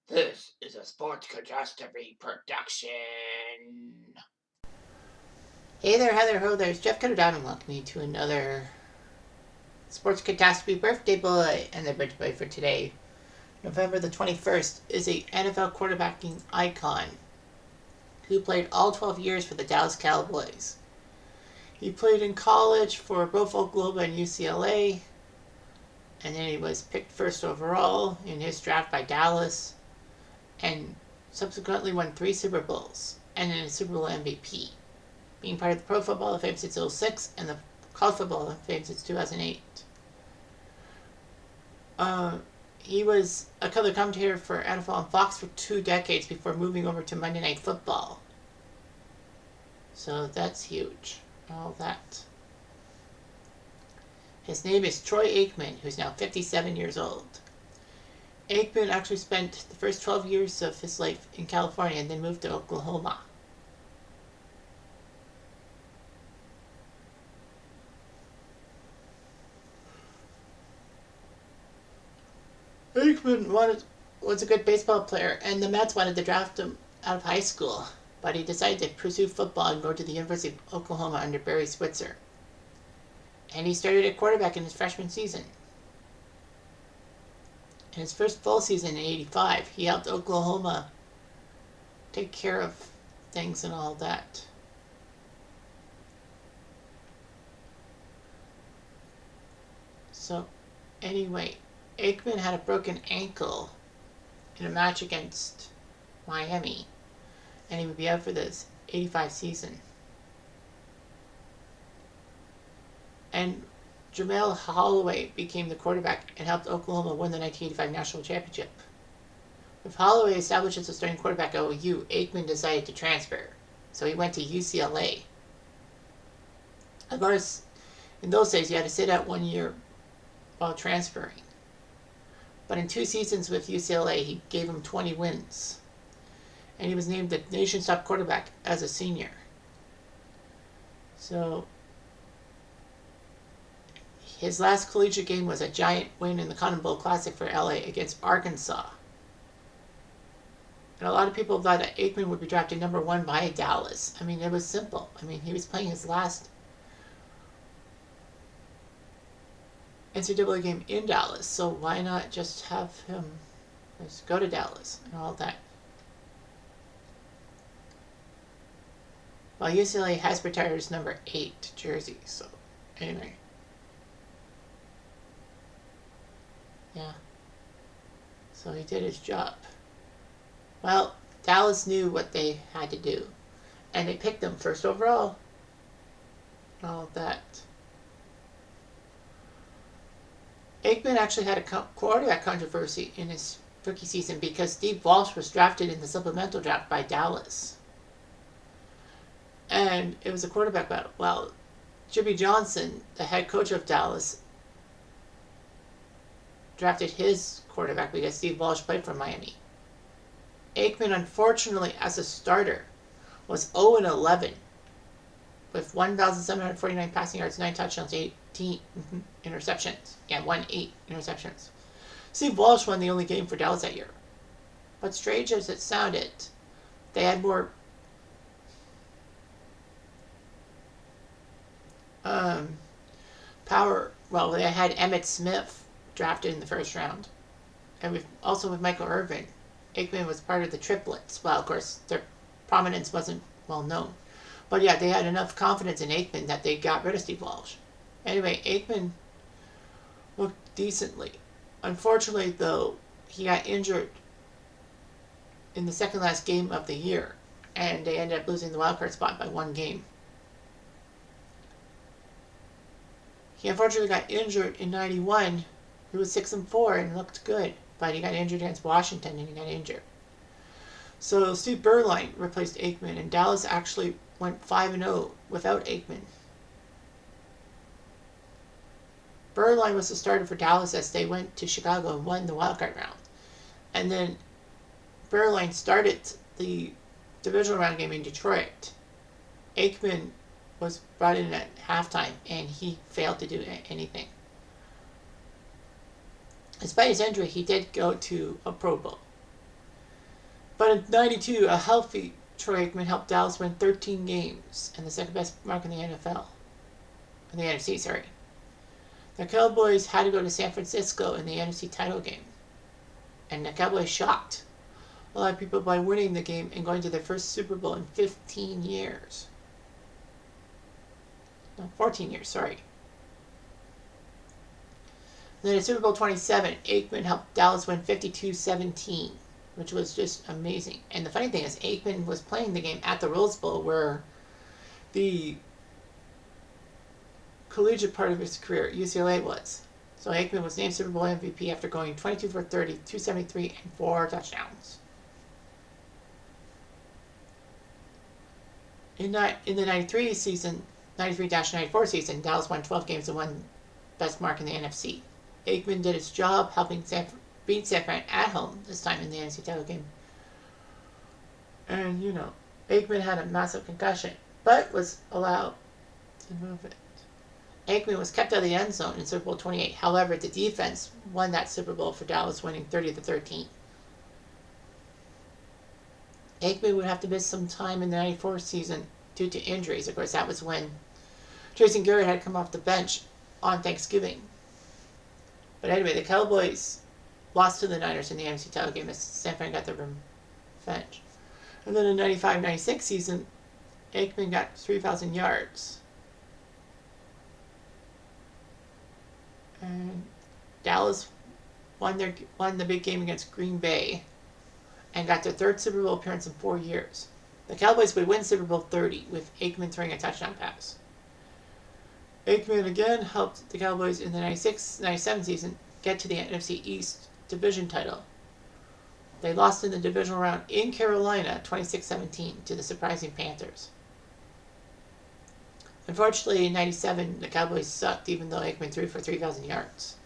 This is a Sports Catastrophe production. Hey there, Heather, ho there, it's Jeff Cutter down and welcome you to another Sports Catastrophe Birthday Boy. And the birthday boy for today, November the 21st, is a NFL quarterbacking icon who played all 12 years for the Dallas Cowboys. He played in college for both Oklahoma and UCLA, and then he was picked first overall in his draft by Dallas, and subsequently won 3 Super Bowls and then a Super Bowl MVP, being part of the Pro Football Hall of Fame since 2006 and the College Football Hall of Fame since 2008. He was a color commentator for NFL on Fox for 2 decades before moving over to Monday Night Football. So that's huge. All that. His name is Troy Aikman, who's now 57 years old. Aikman actually spent the first 12 years of his life in California and then moved to Oklahoma. Aikman was a good baseball player, and the Mets wanted to draft him out of high school, but he decided to pursue football and go to the University of Oklahoma under Barry Switzer. And he started at quarterback in his freshman season. In his first full season in '85, he helped Oklahoma take care of things and all that. So, anyway, Aikman had a broken ankle in a match against Miami, and he would be out for this '85 season. And Jamel Holloway became the quarterback and helped Oklahoma win the 1985 National Championship. With Holloway established as a starting quarterback at OU, Aikman decided to transfer, so he went to UCLA. Of course, in those days, you had to sit out 1 year while transferring. But in 2 seasons with UCLA, he gave him 20 wins. And he was named the nation's top quarterback as a senior. So, his last collegiate game was a giant win in the Cotton Bowl Classic for LA against Arkansas. And a lot of people thought that Aikman would be drafted number 1 by Dallas. I mean, it was simple. I mean, he was playing his last NCAA game in Dallas, so why not just have him just go to Dallas and all that? Well, UCLA has retired his number 8 jersey, so anyway. Yeah. So he did his job. Well, Dallas knew what they had to do, and they picked him first overall. All that. Aikman actually had a quarterback controversy in his rookie season because Steve Walsh was drafted in the supplemental draft by Dallas. And it was a quarterback battle. Well, Jimmy Johnson, the head coach of Dallas, drafted his quarterback because Steve Walsh played for Miami. Aikman, unfortunately, as a starter, was 0-11 with 1,749 passing yards, 9 touchdowns, 18 interceptions. Yeah, 8 interceptions. Steve Walsh won the only game for Dallas that year. But strange as it sounded, they had more power. Well, they had Emmitt Smith drafted in the first round. And also with Michael Irvin. Aikman was part of the triplets. Well, of course, their prominence wasn't well known. But yeah, they had enough confidence in Aikman that they got rid of Steve Walsh. Anyway, Aikman looked decently. Unfortunately, though, he got injured in the second last game of the year, and they ended up losing the wildcard spot by 1 game. He unfortunately got injured in '91. He was 6-4 and looked good, but he got injured against Washington and he got injured. So Steve Berline replaced Aikman, and Dallas actually went 5-0 without Aikman. Berline was the starter for Dallas as they went to Chicago and won the wildcard round. And then Berline started the divisional round game in Detroit. Aikman was brought in at halftime, and he failed to do anything. Despite his injury, he did go to a Pro Bowl. But in '92, a healthy Troy Aikman helped Dallas win 13 games, and the second best mark in the NFL. In the NFC, sorry. The Cowboys had to go to San Francisco in the NFC title game. And the Cowboys shocked a lot of people by winning the game and going to their first Super Bowl in 15 years. No, 14 years, sorry. And then in Super Bowl 27, Aikman helped Dallas win 52-17, which was just amazing. And the funny thing is, Aikman was playing the game at the Rose Bowl, where the collegiate part of his career, UCLA, was. So Aikman was named Super Bowl MVP after going 22 for 30, 273, and 4 touchdowns. In the 93 season, 93-94 season, Dallas won 12 games and won best mark in the NFC. Aikman did his job helping beat San Fran at home this time in the NFC title game. And, Aikman had a massive concussion, but was allowed to move it. Aikman was kept out of the end zone in Super Bowl 28. However, the defense won that Super Bowl for Dallas, winning 30-13. Aikman would have to miss some time in the 94 season due to injuries. Of course, that was when Jason Garrett had come off the bench on Thanksgiving. But anyway, the Cowboys lost to the Niners in the NFC title game as San Fran got their revenge. And then in the 95-96 season, Aikman got 3,000 yards. And Dallas won the big game against Green Bay and got their third Super Bowl appearance in 4 years. The Cowboys would win Super Bowl 30 with Aikman throwing a touchdown pass. Aikman again helped the Cowboys in the 96-97 season get to the NFC East division title. They lost in the divisional round in Carolina 26-17 to the surprising Panthers. Unfortunately, in 97, the Cowboys sucked even though Aikman threw for 3,000 yards.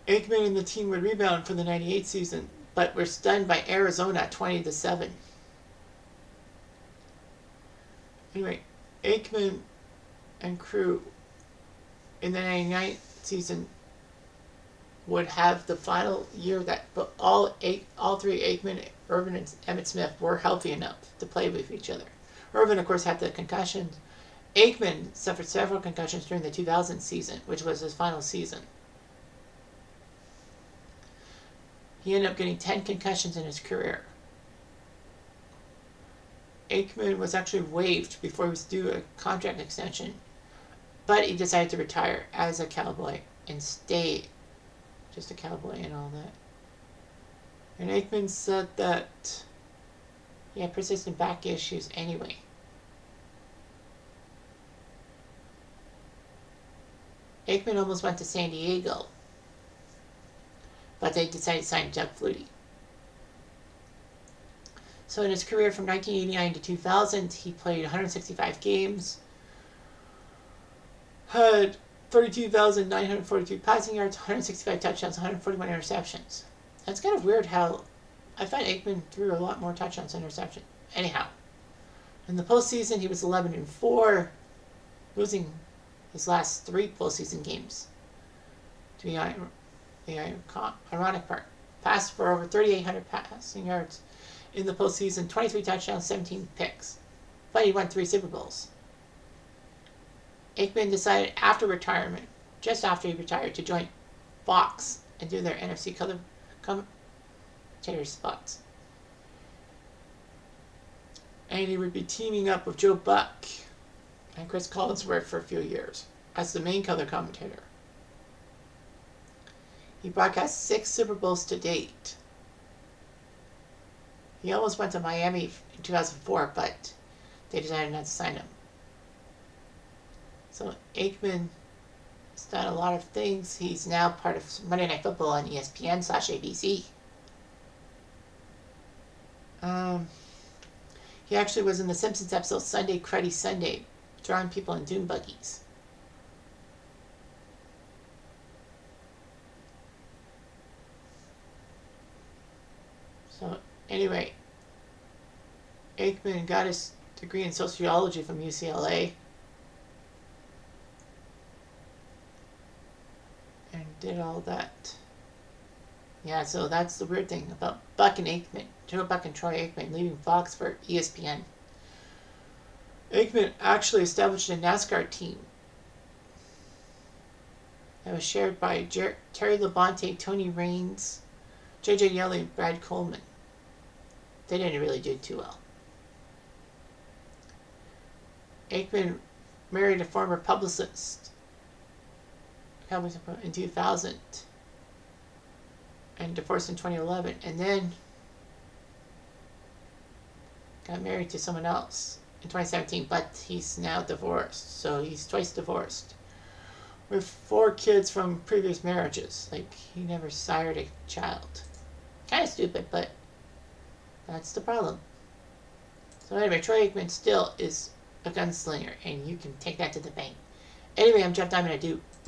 Aikman and the team would rebound for the 98 season, but were stunned by Arizona 20-7. Anyway, Aikman and crew in the 99 season would have the final year that all three, Aikman, Irvin, and Emmitt Smith, were healthy enough to play with each other. Irvin, of course, had the concussions. Aikman suffered several concussions during the 2000 season, which was his final season. He ended up getting 10 concussions in his career. Aikman was actually waived before he was due a contract extension, but he decided to retire as a Cowboy and stay just a Cowboy and all that. And Aikman said that he had persistent back issues anyway. Aikman almost went to San Diego, but they decided to sign Doug Flutie. So in his career from 1989 to 2000, he played 165 games, had 32,942 passing yards, 165 touchdowns, 141 interceptions. That's kind of weird how I find Aikman threw a lot more touchdowns than interceptions. Anyhow, in the postseason, he was 11-4, losing his last 3 postseason games. To the ironic part, passed for over 3,800 passing yards in the postseason, 23 touchdowns, 17 picks. But he won 3 Super Bowls. Aikman decided just after he retired, to join Fox and do their NFC commentator spots. And he would be teaming up with Joe Buck and Chris Collinsworth for a few years as the main color commentator. He broadcast 6 Super Bowls to date. He almost went to Miami in 2004, but they decided not to sign him. So Aikman has done a lot of things. He's now part of Monday Night Football on ESPN/ABC. He actually was in the Simpsons episode Sunday Cruddy Sunday, drawing people in dune buggies. So anyway, Aikman got his degree in sociology from UCLA and did all that. Yeah, so that's the weird thing about Buck and Aikman. Joe Buck and Troy Aikman leaving Fox for ESPN. Aikman actually established a NASCAR team that was shared by Terry Labonte, Tony Raines, J.J. Yeley, and Brad Coleman. They didn't really do too well. Aikman married a former publicist in 2000 and divorced in 2011, and then got married to someone else in 2017, but he's now divorced, so he's twice divorced with 4 kids from previous marriages. Like, he never sired a child. Kind of stupid, but that's the problem. So anyway, Troy Aikman still is a gunslinger, and you can take that to the bank. Anyway, I'm Jeff Diamond. I do